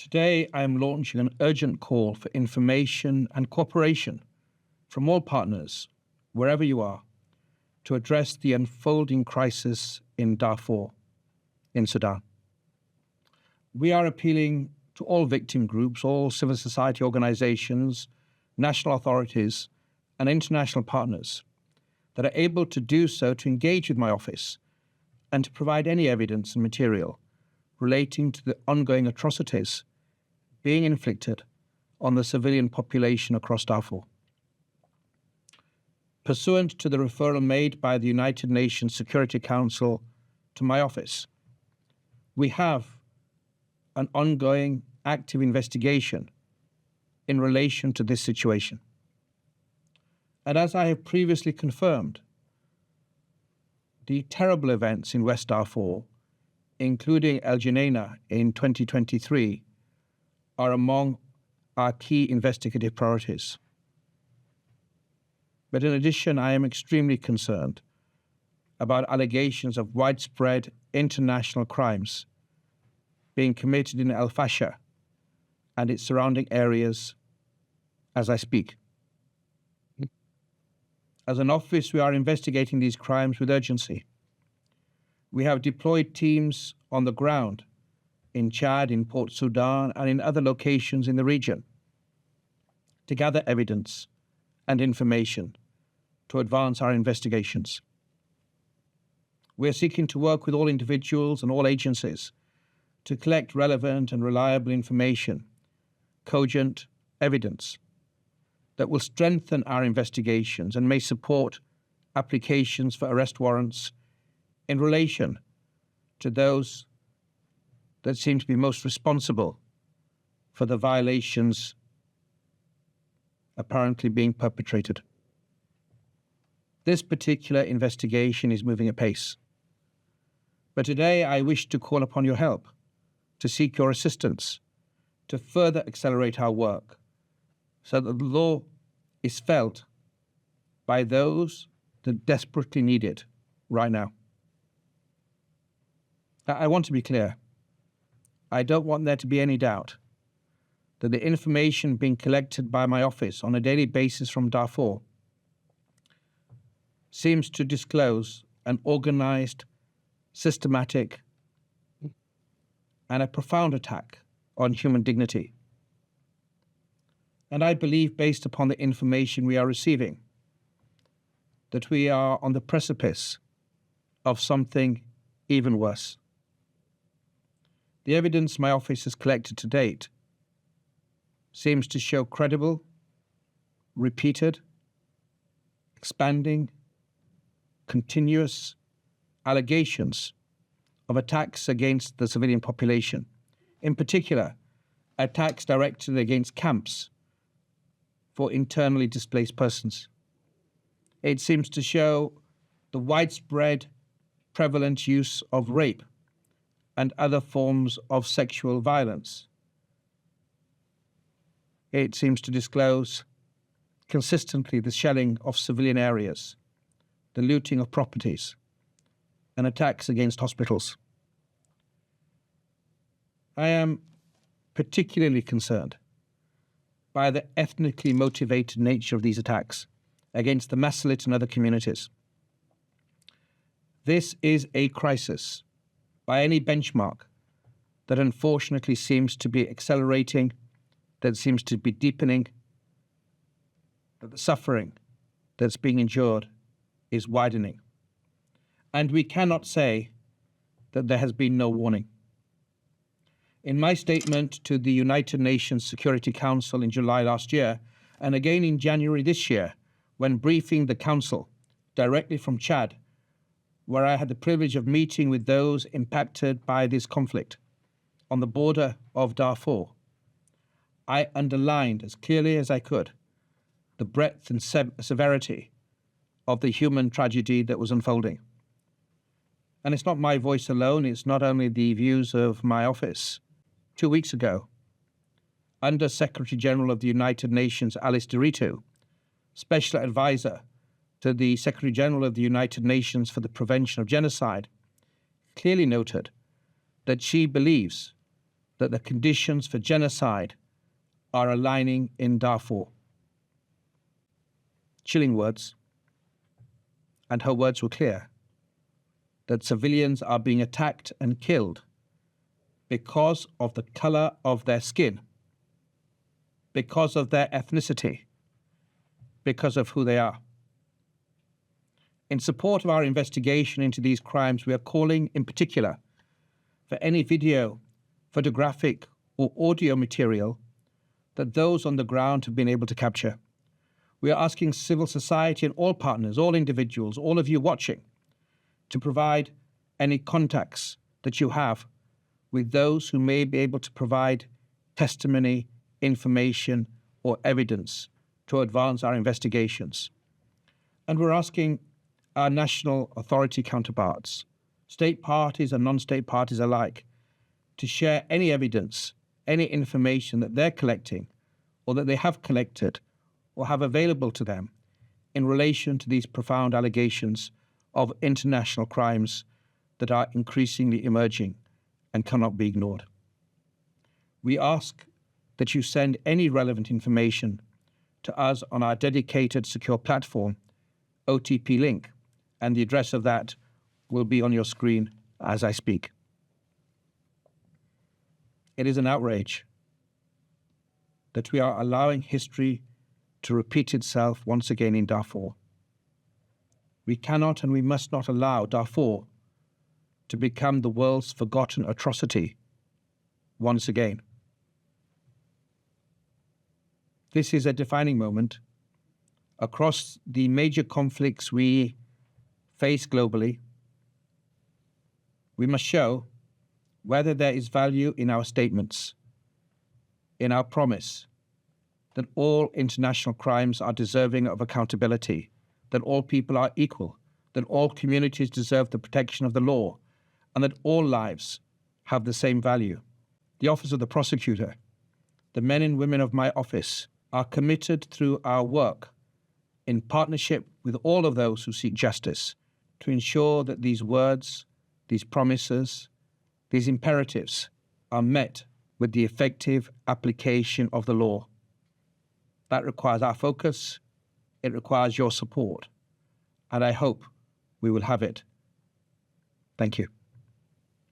Today, I am launching an urgent call for information and cooperation from all partners, wherever you are, to address the unfolding crisis in Darfur, in Sudan. We are appealing to all victim groups, all civil society organizations, national authorities, and international partners that are able to do so to engage with my office and to provide any evidence and material relating to the ongoing atrocities being inflicted on the civilian population across Darfur. Pursuant to the referral made by the United Nations Security Council to my office, we have an ongoing active investigation in relation to this situation. And as I have previously confirmed, the terrible events in West Darfur, including El Geneina in 2023, are among our key investigative priorities. But in addition, I am extremely concerned about allegations of widespread international crimes being committed in El Fasher and its surrounding areas as I speak. As an office, we are investigating these crimes with urgency. We have deployed teams on the ground in Chad, in Port Sudan, and in other locations in the region to gather evidence and information to advance our investigations. We are seeking to work with all individuals and all agencies to collect relevant and reliable information, cogent evidence that will strengthen our investigations and may support applications for arrest warrants in relation to those that seem to be most responsible for the violations apparently being perpetrated. This particular investigation is moving apace. But today I wish to call upon your help, to seek your assistance, to further accelerate our work so that the law is felt by those that desperately need it right now. I want to be clear. I don't want there to be any doubt that the information being collected by my office on a daily basis from Darfur seems to disclose an organized, systematic, and a profound attack on human dignity. And I believe, based upon the information we are receiving, that we are on the precipice of something even worse. The evidence my office has collected to date seems to show credible, repeated, expanding, continuous allegations of attacks against the civilian population, in particular, attacks directed against camps for internally displaced persons. It seems to show the widespread, prevalent use of rape and other forms of sexual violence. It seems to disclose consistently the shelling of civilian areas, the looting of properties, and attacks against hospitals. I am particularly concerned by the ethnically motivated nature of these attacks against the Masalit and other communities. This is a crisis by any benchmark that unfortunately seems to be accelerating, that seems to be deepening, that the suffering that's being endured is widening. And we cannot say that there has been no warning. In my statement to the United Nations Security Council in July last year, and again in January this year, when briefing the Council directly from Chad, where I had the privilege of meeting with those impacted by this conflict on the border of Darfur, I underlined as clearly as I could the breadth and severity of the human tragedy that was unfolding. And it's not my voice alone, it's not only the views of my office. 2 weeks ago, Under Secretary General of the United Nations Alice Deritu, Special Advisor to the Secretary General of the United Nations for the Prevention of Genocide, clearly noted that she believes that the conditions for genocide are aligning in Darfur. Chilling words, and her words were clear, that civilians are being attacked and killed because of the color of their skin, because of their ethnicity, because of who they are. In support of our investigation into these crimes, we are calling in particular for any video, photographic or audio material that those on the ground have been able to capture. We are asking civil society and all partners, all individuals, all of you watching, to provide any contacts that you have with those who may be able to provide testimony, information, or evidence to advance our investigations. And we're asking our national authority counterparts, state parties and non-state parties alike, to share any evidence, any information that they're collecting or that they have collected or have available to them in relation to these profound allegations of international crimes that are increasingly emerging and cannot be ignored. We ask that you send any relevant information to us on our dedicated secure platform, OTP link, and the address of that will be on your screen as I speak. It is an outrage that we are allowing history to repeat itself once again in Darfur. We cannot and we must not allow Darfur to become the world's forgotten atrocity once again. This is a defining moment. Across the major conflicts we face globally, we must show whether there is value in our statements, in our promise that all international crimes are deserving of accountability, that all people are equal, that all communities deserve the protection of the law, and that all lives have the same value. The Office of the Prosecutor, the men and women of my office, are committed through our work in partnership with all of those who seek justice to ensure that these words, these promises, these imperatives are met with the effective application of the law. That requires our focus, it requires your support, and I hope we will have it. Thank you.